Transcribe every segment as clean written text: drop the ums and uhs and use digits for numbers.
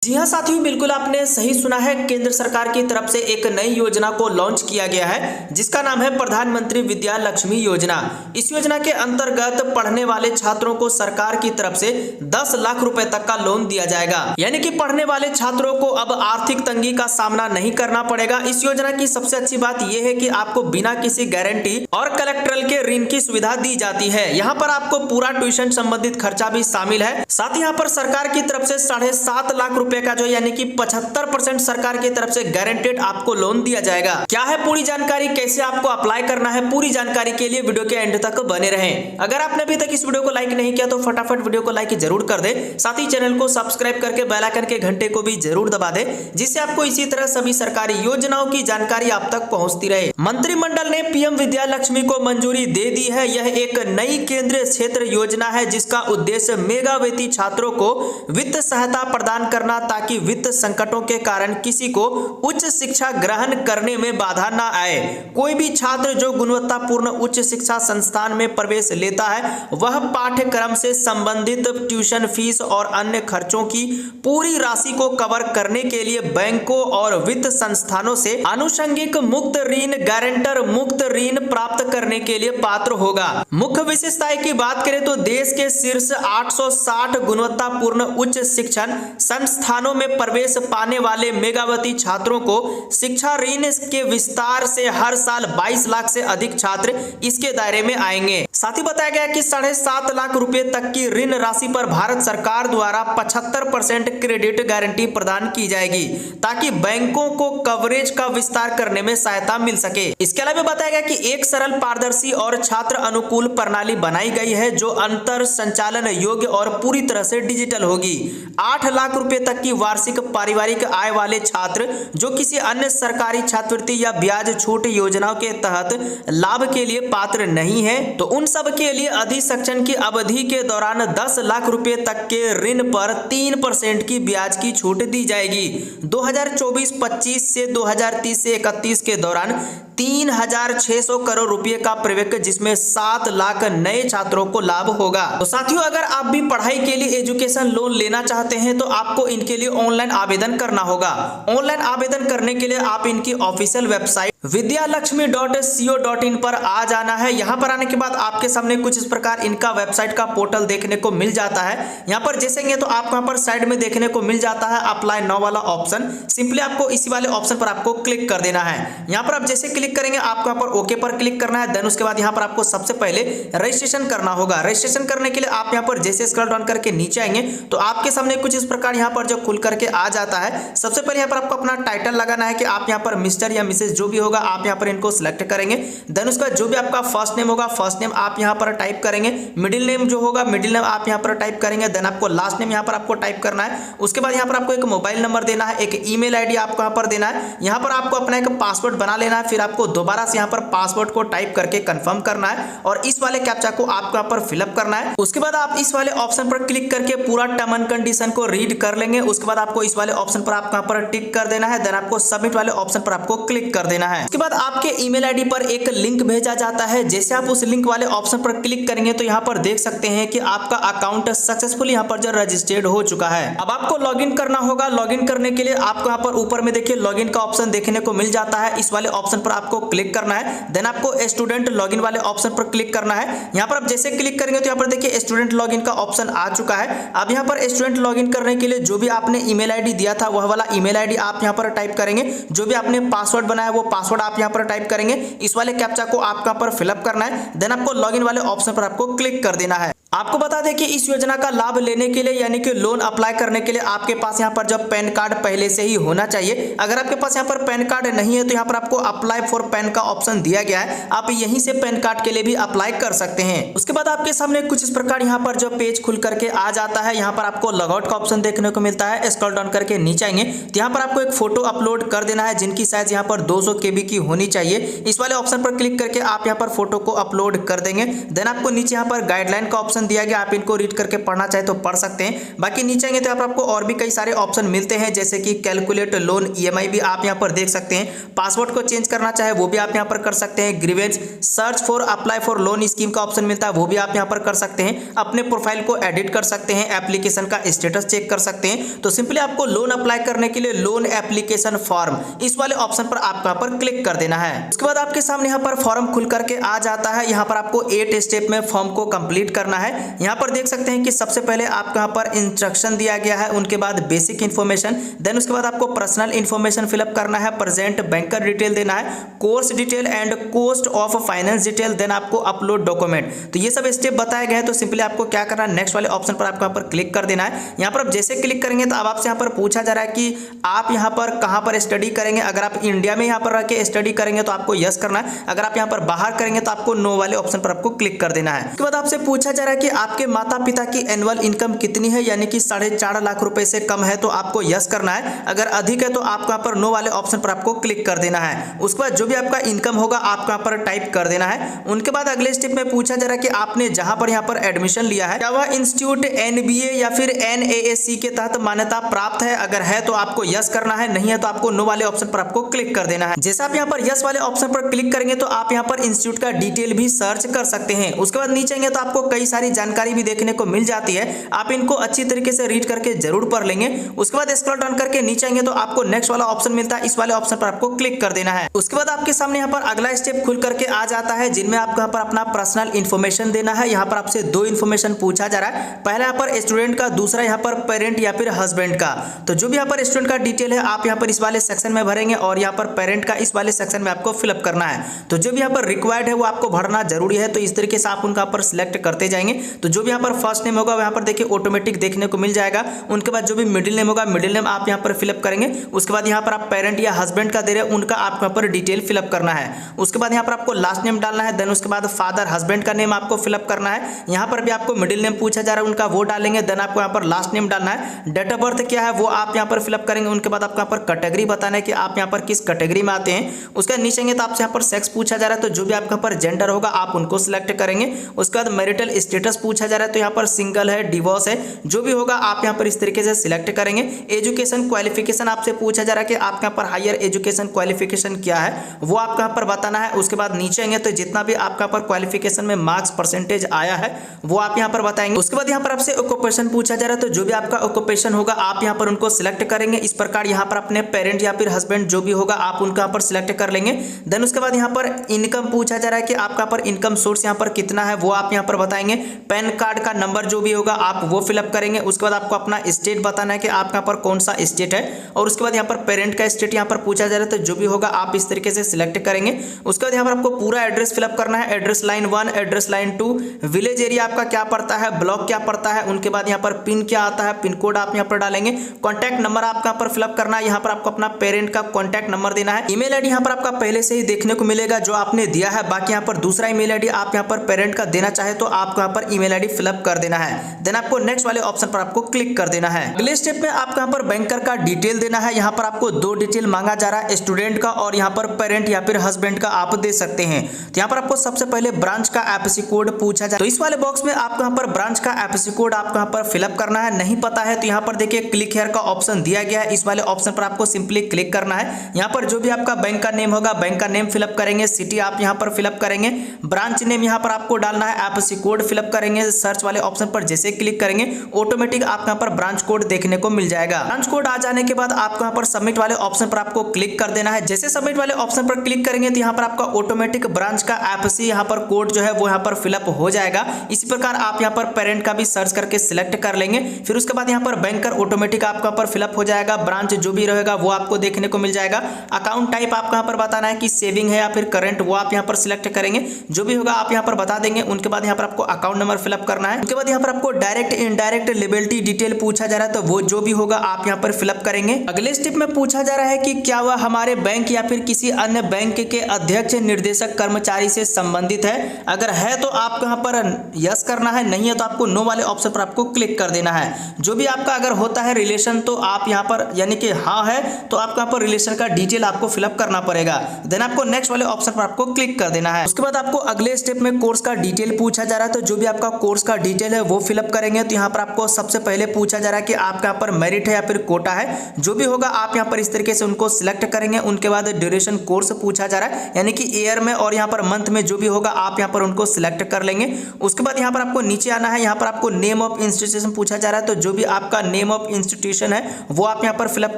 जी हाँ साथियों, बिल्कुल आपने सही सुना है। केंद्र सरकार की तरफ से एक नई योजना को लॉन्च किया गया है जिसका नाम है प्रधानमंत्री विद्या लक्ष्मी योजना। इस योजना के अंतर्गत पढ़ने वाले छात्रों को सरकार की तरफ से 10 लाख रुपए तक का लोन दिया जाएगा। यानी कि पढ़ने वाले छात्रों को अब आर्थिक तंगी का सामना नहीं करना पड़ेगा। इस योजना की सबसे अच्छी बात यह है कि आपको बिना किसी गारंटी और कलेक्ट्रल के ऋण की सुविधा दी जाती है। यहाँ पर आपको पूरा ट्यूशन संबंधित खर्चा भी शामिल है। साथ ही यहाँ पर सरकार की तरफ से 7.5 लाख रुपए का जो यानी कि 75% सरकार की तरफ से गारंटेड आपको लोन दिया जाएगा। क्या है पूरी जानकारी, कैसे आपको अप्लाई करना है, पूरी जानकारी के लिए वीडियो के एंड तक बने रहें। अगर आपने अभी तक इस वीडियो को लाइक नहीं किया तो फटाफट वीडियो को लाइक जरूर कर दे। साथ ही चैनल को सब्सक्राइब करके बेल आइकन के घंटे को भी जरूर दबा दे, जिससे आपको इसी तरह सभी सरकारी योजनाओं की जानकारी आप तक पहुंचती रहे। मंत्रिमंडल ने पीएम विद्या लक्ष्मी को मंजूरी दे दी है। यह एक नई केंद्रीय क्षेत्र योजना है जिसका उद्देश्य मेधावी छात्रों को वित्त सहायता प्रदान करना ताकि वित्त संकटों के कारण किसी को उच्च शिक्षा ग्रहण करने में बाधा न आए। कोई भी छात्र जो गुणवत्तापूर्ण उच्च शिक्षा संस्थान में प्रवेश लेता है वह पाठ्यक्रम से संबंधित ट्यूशन फीस और अन्य खर्चों की पूरी राशि को कवर करने के लिए बैंकों और वित्त संस्थानों से आनुषंगिक मुक्त ऋण, गारंटर मुक्त ऋण प्राप्त करने के लिए पात्र होगा। मुख्य विशेषताएं की बात करें तो देश के शीर्ष 860 गुणवत्तापूर्ण उच्च शिक्षण संस्थानों में प्रवेश पाने वाले मेधावी छात्रों को शिक्षा ऋण के विस्तार से हर साल 22 लाख से अधिक छात्र इसके दायरे में आएंगे। साथ ही बताया गया कि 7.5 लाख रुपए तक की ऋण राशि पर भारत सरकार द्वारा 75% क्रेडिट गारंटी प्रदान की जाएगी ताकि बैंकों को कवरेज का विस्तार करने में सहायता मिल सके। इसके अलावा बताया गया कि एक सरल, पारदर्शी और छात्र अनुकूल प्रणाली बनाई गई है जो अंतर संचालन योग्य और पूरी तरह से डिजिटल होगी। 8 लाख रुपए तक की वार्षिक पारिवारिक आय वाले छात्र जो किसी अन्य सरकारी छात्रवृत्ति या ब्याज छूट योजनाओं के तहत लाभ के लिए पात्र नहीं है तो उन सब के लिए अधिसंरक्षण की अवधि के दौरान 10 लाख रुपए तक के ऋण पर 3% की ब्याज की छूट दी जाएगी। 2024-25 से 2030 से 31 के दौरान 3,600 करोड़ रुपए का प्रवेश जिसमें 7 लाख नए छात्रों को लाभ होगा। तो साथियों, अगर आप भी पढ़ाई के लिए एजुकेशन लोन लेना चाहते हैं तो आपको इनके लिए ऑनलाइन आवेदन करना होगा। ऑनलाइन आवेदन करने के लिए आप इनकी ऑफिशियल वेबसाइट vidyalakshmi.co.in पर आ जाना है। यहाँ पर आने के बाद आपके सामने कुछ इस प्रकार इनका वेबसाइट का पोर्टल देखने को मिल जाता है। यहाँ पर जैसे तो आपको यहाँ पर साइड में देखने को मिल जाता है अप्लाई नाउ वाला ऑप्शन। सिंपली आपको इसी वाले ऑप्शन पर आपको क्लिक कर देना है। यहाँ पर आप जैसे क्लिक करेंगे आपको यहाँ पर ओके पर क्लिक करना है। देन उसके बाद यहाँ पर आपको सबसे पहले रजिस्ट्रेशन करना होगा। रजिस्ट्रेशन करने के लिए आप यहाँ पर जैसे स्क्रॉल डाउन करके नीचे आएंगे तो आपके सामने कुछ इस प्रकार यहाँ पर जो खुल करके आ जाता है। सबसे पहले यहाँ पर आपको अपना टाइटल लगाना है कि आप यहाँ पर मिस्टर या मिसेज जो भी होगा आप यहाँ पर इनको सिलेक्ट करेंगे। देन उसका जो भी आपका फर्स्ट नेम होगा फर्स्ट नेम आप यहाँ पर टाइप करेंगे। मिडिल नेम जो होगा मिडिल नेम आप यहाँ पर टाइप करेंगे। देन आपको लास्ट नेम यहाँ पर आपको टाइप करना है। उसके बाद यहाँ पर आपको एक मोबाइल नंबर देना है, एक ईमेल आईडी आपको यहाँ पर देना है। यहाँ पर आपको अपना एक पासवर्ड बना लेना है। फिर आपको दोबारा से यहाँ पर पासवर्ड को टाइप करके कंफर्म करना है और इस वाले कैप्चा को आपको यहाँ पर फिलअप करना है। उसके बाद आप इस वाले ऑप्शन पर क्लिक करके पूरा टर्म एंड कंडीशन को रीड कर लेंगे। उसके बाद आपको इस वाले ऑप्शन पर आपको यहाँ पर टिक कर देना है। देन आपको सबमिट वाले ऑप्शन पर आपको क्लिक कर देना है। उसके बाद आपके ईमेल आईडी पर एक लिंक भेजा जाता है। जैसे आप उस लिंक वाले ऑप्शन पर क्लिक करेंगे तो यहाँ पर देख सकते हैं कि आपका अकाउंट सक्सेसफुली यहाँ पर जो रजिस्टर्ड हो चुका है। अब आपको लॉगिन करना होगा। लॉगिन करने के लिए आपको यहाँ पर ऊपर में देखिए लॉगिन का ऑप्शन देखने को मिल जाता है। इस वाले ऑप्शन पर आपको क्लिक करना है। देन आपको स्टूडेंट लॉगिन वाले ऑप्शन पर क्लिक करना है। यहाँ पर आप जैसे क्लिक करेंगे तो यहाँ पर देखिए स्टूडेंट लॉगिन का ऑप्शन आ चुका है। अब यहाँ पर स्टूडेंट लॉगिन करने के लिए जो भी आपने ईमेल आईडी दिया था वह वाला ईमेल आईडी आप यहाँ पर टाइप करेंगे। जो भी आपने पासवर्ड बनाया वो पासवर्ड आप यहाँ पर टाइप करेंगे। इस वाले कैप्चा को आपको यहाँ पर फिलअप करना है। देन आपको लॉगिन वाले ऑप्शन पर आपको क्लिक कर देना है। आपको बता दें कि इस योजना का लाभ लेने के लिए यानी कि लोन अप्लाई करने के लिए आपके पास यहाँ पर जो पैन कार्ड पहले से ही होना चाहिए। अगर आपके पास यहाँ पर पैन कार्ड नहीं है तो यहाँ पर आपको अप्लाई फॉर पैन का ऑप्शन दिया गया है। आप यहीं से पैन कार्ड के लिए भी अप्लाई कर सकते हैं। उसके बाद आपके सामने कुछ इस प्रकार यहाँ पर जो पेज खुल करके आ जाता है। यहाँ पर आपको लॉगआउट का ऑप्शन देखने को मिलता है। स्क्रॉल डाउन करके नीचे आएंगे तो यहाँ पर आपको एक फोटो अपलोड कर देना है जिनकी साइज यहाँ पर 200 KB MB की होनी चाहिए। इस वाले ऑप्शन पर क्लिक करके आप यहाँ पर फोटो को अपलोड कर देंगे। देन आपको नीचे यहाँ पर गाइडलाइन का ऑप्शन दिया गया, आप इनको रीड करके पढ़ना चाहे तो पढ़ सकते हैं। बाकी नीचे आएंगे तो यहाँ पर आपको और भी कई सारे ऑप्शन मिलते हैं, जैसे कि कैलकुलेट लोन EMI भी आप यहाँ पर देख सकते हैं। पासवर्ड को चेंज करना चाहे वो भी आप यहाँ पर कर सकते हैं। Grievance, search for apply for loan scheme का ऑप्शन मिलता है, वो भी आप यहाँ पर कर सकते हैं। अपने प्रोफाइल को एडिट कर सकते हैं, एप्लीकेशन का स्टेटस चेक कर सकते हैं। तो सिंपली आपको लोन अप्लाई करने के लिए लोन एप्लीकेशन फॉर्म इस वाले ऑप्शन पर आपको यहाँ पर क्लिक कर देना है। उसके बाद आपके सामने यहाँ पर फॉर्म खुल करके आ जाता है। यहाँ पर आपको 8 स्टेप में फॉर्म को कंप्लीट करना है। यहाँ पर देख सकते हैं कि सबसे पहले आपको यहाँ पर इंस्ट्रक्शन दिया गया है, उनके बाद बेसिक इन्फॉर्मेशन, देन उसके बाद आपको पर्सनल इन्फॉर्मेशन फिलअप करना है, प्रेजेंट बैंकर डिटेल देना है, course detail and cost of finance detail, then आपको अपलोड डॉक्यूमेंट। तो ये सब स्टेप बताए गए हैं। तो सिंपली आपको क्या करना है, नेक्स्ट वाले ऑप्शन पर आपको यहाँ पर क्लिक कर देना है। यहाँ पर आप जैसे क्लिक करेंगे तो अब आपसे यहाँ पर पूछा जा रहा है कि आप यहाँ पर कहाँ पर स्टडी करेंगे। अगर आप इंडिया में यहाँ पर रह के स्टडी करेंगे तो आपको यस करना है, अगर आप यहाँ पर बाहर करेंगे तो आपको नो वाले ऑप्शन पर आपको क्लिक कर देना है। उसके बाद आपसे पूछा जा रहा है कि आपके माता पिता की एनुअल इनकम कितनी है, यानी कि 4.5 लाख रुपए से कम है तो आपको यस करना है, अगर अधिक है तो आपको यहाँ पर नो वाले ऑप्शन पर आपको क्लिक कर देना है। उसके बाद जो भी आपका इनकम होगा आपको यहाँ पर टाइप कर देना है। उनके बाद अगले स्टेप में पूछा जा रहा है कि आपने जहां पर यहाँ पर एडमिशन लिया है क्या वह इंस्टीट्यूट NBA या फिर NAAC के तहत मान्यता प्राप्त है, अगर है तो आपको यस करना है, नहीं है तो आपको नो वाले ऑप्शन पर आपको क्लिक कर देना है। जैसे आप यहाँ पर यस वाले ऑप्शन पर क्लिक करेंगे तो आप यहाँ पर इंस्टीट्यूट का डिटेल भी सर्च कर सकते हैं। उसके बाद नीचे आएंगे तो आपको कई सारी जानकारी भी देखने को मिल जाती है, आप इनको अच्छी तरीके से रीड करके जरूर पढ़ लेंगे। उसके बाद स्क्रॉल डाउन करके नीचे आएंगे तो आपको नेक्स्ट वाला ऑप्शन मिलता है, इस वाले ऑप्शन पर आपको क्लिक कर देना है। उसके बाद आपके सामने यहाँ पर अगला स्टेप खुल करके आ जाता है, जिनमें आपको यहाँ पर अपना पर्सनल इन्फॉर्मेशन देना है। यहाँ पर आपसे 2 इन्फॉर्मेशन पूछा जा रहा है, पहला यहाँ पर स्टूडेंट का, दूसरा यहाँ पर पेरेंट या फिर हस्बैंड का। तो जो भी यहाँ पर स्टूडेंट का डिटेल है आप यहाँ पर इस वाले सेक्शन में भरेंगे और यहाँ पर पेरेंट का इस वाले सेक्शन में आपको फिलअप करना है। तो जो भी यहाँ पर रिक्वायर्ड है वो आपको भरना जरूरी है, तो इस तरीके से आप उनका पर सिलेक्ट करते जाएंगे। तो जो भी यहाँ पर फर्स्ट नेम होगा यहाँ पर देखिए ऑटोमेटिक देखने को मिल जाएगा। उनके बाद जो भी मिडिल नेम होगा मिडिल नेम आप यहाँ पर फिलअप करेंगे। उसके बाद यहाँ पर आप पेरेंट या हस्बैंड का दे रहे हैं, उनका आपको यहाँ पर डिटेल फिलअप करना है। उसके बाद यहाँ पर आपको लास्ट नेम डालना है, देन उसके बाद फादर हस्बैंड का नेम आपको फिलअप करना है। यहाँ पर भी आपको मिडिल नेम पूछा जा रहा है, उनका वो डालेंगे, देन आपको यहाँ पर लास्ट नेम डालना है। डेट ऑफ बर्थ क्या है वो आप यहाँ पर फिलअप करेंगे। उनके बाद आपको यहाँ पर कैटेगरी बताना है कि आप यहाँ पर किस कैटेगरी में आते हैं। उसके बाद नीचे तो आपसे यहाँ पर सेक्स पूछा जा रहा है, तो जो भी आपका पर जेंडर होगा आप उनको सिलेक्ट करेंगे। उसके बाद मैरिटल स्टेटस पूछा जा रहा है, तो यहाँ पर सिंगल है, डिवोर्स है, जो भी होगा आप यहाँ पर इस तरीके से सिलेक्ट करेंगे। एजुकेशन क्वालिफिकेशन आपसे पूछा जा रहा है कि आपके यहाँ पर हायर एजुकेशन क्वालिफिकेशन क्या है वो आपको यहाँ पर बताना है। उसके बाद नीचे आएंगे तो जितना भी आपका पर क्वालिफिकेशन में मार्क्स परसेंटेज आया है वो आप यहाँ पर बताएंगे। उसके बाद यहाँ पर आपसे ऑक्यूपेशन पूछा जा रहा है, तो जो भी आपका ऑक्यूपेशन होगा आप यहाँ पर उनको सिलेक्ट करेंगे। इस प्रकार यहाँ पर अपने पेरेंट या फिर हस्बैंड जो भी होगा आप उनका यहाँ पर सिलेक्ट कर लेंगे। देन उसके बाद यहाँ पर इनकम पूछा जा रहा है कि आपका पर इनकम सोर्स यहाँ पर कितना है वो आप यहाँ पर बताएंगे। पैन कार्ड का नंबर जो भी होगा आप वो फिलअप करेंगे। उसके बाद आपको अपना स्टेट बताना है कि आपका यहाँ पर कौन सा स्टेट है, और उसके बाद यहाँ पर पेरेंट का स्टेट यहाँ पर पूछा जा रहा है, तो जो भी होगा आप इस तरीके से सिलेक्ट करेंगे। उसके बाद यहाँ पर आपको पूरा एड्रेस फिलअप करना है, address line 1, address line 2, village area आपका क्या पड़ता है, ब्लॉक क्या पड़ता है, उनके बाद यहाँ पर पिन क्या आता है, पिन कोड आप यहाँ पर डालेंगे। कॉन्टैक्ट नंबर आपका यहाँ पर फिलअप करना है, यहाँ पर आपको अपना पेरेंट का कॉन्टैक्ट नंबर देना है। ईमेल आईडी यहाँ पर आपका पहले से ही देखने को मिलेगा जो आपने दिया है, बाकी यहाँ पर दूसरा ईमेल आईडी आप यहाँ पर पेरेंट का देना चाहे तो आपको यहाँ पर ईमेल आईडी फिलअप कर देना है। देन आपको नेक्स्ट वाले ऑप्शन पर आपको क्लिक कर देना है। अगले स्टेप में आपको यहाँ पर बैंकर का डिटेल देना है। यहाँ पर आपको 2 डिटेल मांगा जा रहा है, स्टूडेंट का और यहाँ पर पेरेंट या फिर हस्बैंड का आप दे सकते हैं। तो यहाँ पर आपको सबसे पहले ब्रांच का एफएससी कोड पूछा जाए, तो इस वाले बॉक्स में आपको यहाँ पर ब्रांच का एफएससी कोड आपको यहाँ पर फिलअप करना है। नहीं पता है तो यहाँ पर देखिए क्लिक हियर का ऑप्शन दिया गया है, इस वाले ऑप्शन पर आपको सिंपली क्लिक करना है। यहाँ पर जो भी आपका बैंक का नेम होगा बैंक का नेम फिलअप करेंगे, सिटी आप यहाँ पर फिलअप करेंगे, ब्रांच नेम यहाँ पर आपको डालना है, एफएससी कोड फिलअप करेंगे। सर्च वाले ऑप्शन पर जैसे क्लिक करेंगे ऑटोमेटिक आपको यहाँ पर ब्रांच कोड देखने को मिल जाएगा। ब्रांच कोड आ जाने के बाद आपको यहाँ पर सबमिट वाले ऑप्शन पर आपको क्लिक कर देना है। जैसे सबमिट वाले ऑप्शन पर क्लिक करेंगे तो यहाँ पर आपका ऑटोमेटिक ब्रांच का एफएससी यहाँ पर कोड जो है वो यहाँ पर फिलअप हो जाएगा। इसी प्रकार आप यहाँ पर पेरेंट का भी सर्च करके सिलेक्ट कर लेंगे। फिर उसके बाद यहाँ पर बैंकर ऑटोमेटिक आपका पर फिलअप हो जाएगा, ब्रांच जो भी रहेगा वो आपको देखने को मिल जाएगा। अकाउंट टाइप आपको यहाँ पर बताना है कि सेविंग है या फिर करंट, वो आप यहाँ पर सिलेक्ट करेंगे, जो भी होगा आप यहाँ पर बता देंगे। उनके बाद यहाँ पर आपको अकाउंट नंबर फिलअप करना है। उसके बाद यहाँ पर आपको डायरेक्ट इनडायरेक्ट लिएबिलिटी डिटेल पूछा जा रहा है, तो वो जो भी होगा आप यहाँ पर फिलअप करेंगे। अगले स्टेप में पूछा जा रहा है कि क्या वह हमारे बैंक या फिर किसी अन्य बैंक के अध्यक्ष, निर्देशक, कर्मचारी से संबंधित है। अगर है तो आपको यहाँ पर यस करना है, नहीं है तो आपको नो वाले ऑप्शन पर आपको क्लिक कर देना है। जो भी आपका अगर होता है रिलेशन तो आप यहाँ पर यानी कि हाँ है तो आपको यहाँ पर रिलेशन का डिटेल आपको फिलअप करना करना पड़ेगा। देन आपको नेक्स्ट वाले ऑप्शन पर आपको क्लिक कर देना है। उसके बाद आपको अगले स्टेप में कोर्स का डिटेल पूछा जा रहा है, तो जो भी आपका कोर्स का डिटेल है वो फिलअप करेंगे। तो यहाँ पर आपको सबसे पहले पूछा जा रहा है कि आपका यहाँ पर मेरिट है या फिर कोटा है, जो भी होगा आप यहाँ पर इस तरीके से उनको सिलेक्ट करेंगे। उनके बाद ड्यूरेशन कोर्स पूछा जा रहा है, यानी कि ईयर में और यहाँ पर मंथ में जो भी होगा आप यहाँ पर उनको सिलेक्ट कर लेंगे। उसके बाद यहाँ पर आपको नीचे आना है, यहाँ पर आपको नेम ऑफ इंस्टीट्यूशन पूछा जा रहा है, तो जो भी आपका नेम ऑफ इंस्टीट्यूशन है वो आप यहाँ पर फिलअप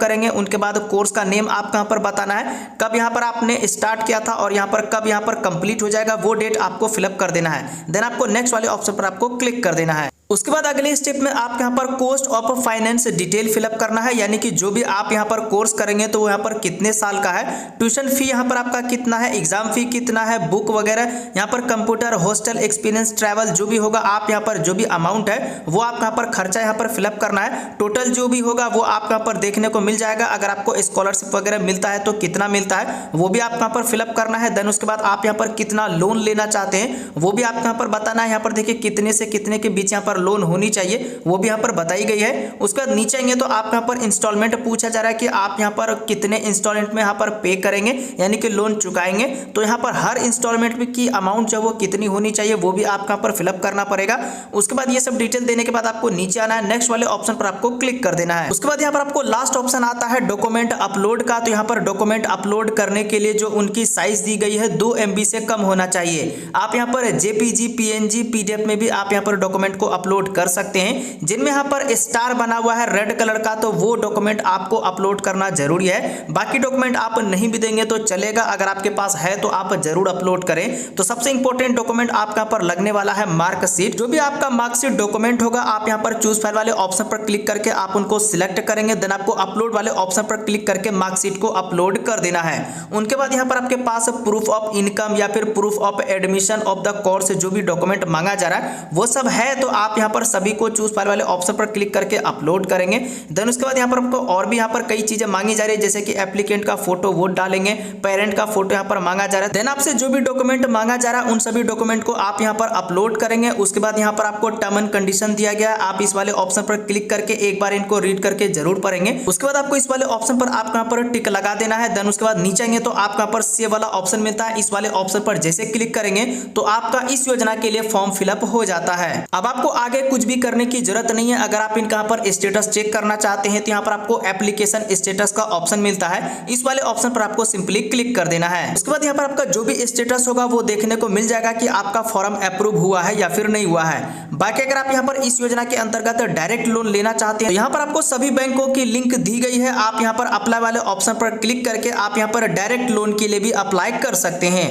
करेंगे। उनके बाद कोर्स का नेम आपको यहाँ पर बताना है, कब यहाँ पर आपने स्टार्ट किया था और यहाँ पर कब यहाँ पर कंप्लीट हो जाएगा वो डेट आपको फिलअप कर देना है। देन आपको नेक्स्ट वाले ऑप्शन पर आपको क्लिक कर देना है। उसके बाद अगले स्टेप में आप यहाँ पर cost of finance detail fill up करना है, यानी कि जो भी आप यहाँ पर कोर्स करेंगे तो यहाँ पर कितने साल का है, ट्यूशन फी यहाँ पर आपका कितना है, एग्जाम फी कितना है, बुक वगैरह, यहाँ पर कंप्यूटर, हॉस्टल, एक्सपीरियंस, ट्रैवल, जो भी होगा आप यहाँ पर जो भी अमाउंट है वो आप यहाँ पर खर्चा यहाँ पर फिलअप करना है। टोटल जो भी होगा वो आप यहाँ पर देखने को मिल जाएगा। अगर आपको स्कॉलरशिप वगैरह मिलता है तो कितना मिलता है वो भी आप यहाँ पर फिलअप करना है। देन उसके बाद आप यहाँ पर कितना लोन लेना चाहते हैं वो भी आप यहाँ पर बताना है। यहाँ पर देखिए कितने से कितने के बीच यहाँ पर लोन होनी चाहिए वो भी यहाँ पर बताई गई है। उसके बाद नीचे आएंगे तो आप यहाँ पर इंस्टॉलमेंट पूछा जा रहा है कि आप यहाँ पर कितने इंस्टॉलमेंट में यहाँ पर पे करेंगे, यानी कि लोन चुकाएंगे। तो यहाँ पर हर इंस्टॉलमेंट में की अमाउंट जो वो कितनी होनी चाहिए वो भी आपको यहाँ पर फिलअप करना पड़ेगा। उसके बाद ये सब डिटेल देने के बाद आपको नीचे आना है, नेक्स्ट वाले ऑप्शन पर आपको क्लिक कर देना है। उसके बाद यहाँ पर आपको लास्ट ऑप्शन आता है डॉक्यूमेंट अपलोड का। तो यहाँ पर डॉक्यूमेंट अपलोड करने के लिए जो उनकी साइज दी गई है 2 MB से कम होना चाहिए। आप यहाँ पर JPG, PNG, PDF में भी आप यहाँ पर डॉक्यूमेंट को अपलोड कर सकते हैं। जिनमें यहाँ पर स्टार बना हुआ है रेड कलर का, तो वो डॉक्यूमेंट आपको अपलोड करना जरूरी है। बाकी डॉक्यूमेंट आप नहीं भी देंगे तो चलेगा, अगर आपके पास है तो आप जरूर अपलोड करें। तो सबसे इंपॉर्टेंट डॉक्यूमेंट आपका पर लगने वाला है मार्कशीट। जो भी आपका मार्कशीट डॉक्यूमेंट होगा आप यहाँ पर चूज फाइल वाले ऑप्शन पर क्लिक करके आप उनको सिलेक्ट करेंगे। देन आपको अपलोड वाले ऑप्शन पर क्लिक करके मार्कशीट को अपलोड कर देना है। उनके बाद यहाँ पर आपके पास प्रूफ ऑफ इनकम या फिर proof of admission of the course जो भी डॉक्यूमेंट मांगा जा रहा है वो सब है, तो आप यहाँ पर सभी को चूज फाइल वाले ऑप्शन पर क्लिक करके अपलोड करेंगे। देन उसके बाद यहाँ पर आपको और भी यहाँ पर कई चीजें मांगी जा रही है, जैसे कि एप्लीकेंट का फोटो वो डालेंगे, पेरेंट का फोटो यहाँ पर मांगा जा रहा है। देन आपसे जो भी डॉक्यूमेंट मांगा जा रहा है उन सभी डॉक्यूमेंट को आप यहाँ पर अपलोड करेंगे। उसके बाद यहाँ पर आपको टर्म एंड कंडीशन दिया गया है, आप इस वाले ऑप्शन पर क्लिक करके एक बार इनको रीड करके जरूर पढ़ेंगे। उसके बाद आपको इस वाले ऑप्शन पर आप यहाँ पर टिक लगा देना है। देन उसके बाद नीचे आएंगे तो आपको यहाँ पर सेव वाला ऑप्शन मिलता है, इस वाले ऑप्शन पर जैसे क्लिक करेंगे तो आपका इस योजना के लिए फॉर्म फिलअप हो जाता है। अब आपको आगे कुछ भी करने की जरूरत नहीं है। अगर आप इनका यहाँ पर स्टेटस चेक करना चाहते हैं तो यहाँ पर आपको एप्लीकेशन स्टेटस का ऑप्शन मिलता है, इस वाले ऑप्शन पर आपको सिंपली क्लिक कर देना है। उसके बाद यहाँ पर आपका जो भी स्टेटस होगा वो देखने को मिल जाएगा कि आपका फॉर्म अप्रूव हुआ है या फिर नहीं हुआ है। बाकी अगर आप यहाँ पर इस योजना के अंतर्गत डायरेक्ट लोन लेना चाहते हैं तो यहाँ पर आपको सभी बैंकों की लिंक दी गई है। आप यहाँ पर अप्लाई वाले ऑप्शन पर क्लिक करके आप यहाँ पर डायरेक्ट लोन के लिए भी अप्लाई कर सकते हैं।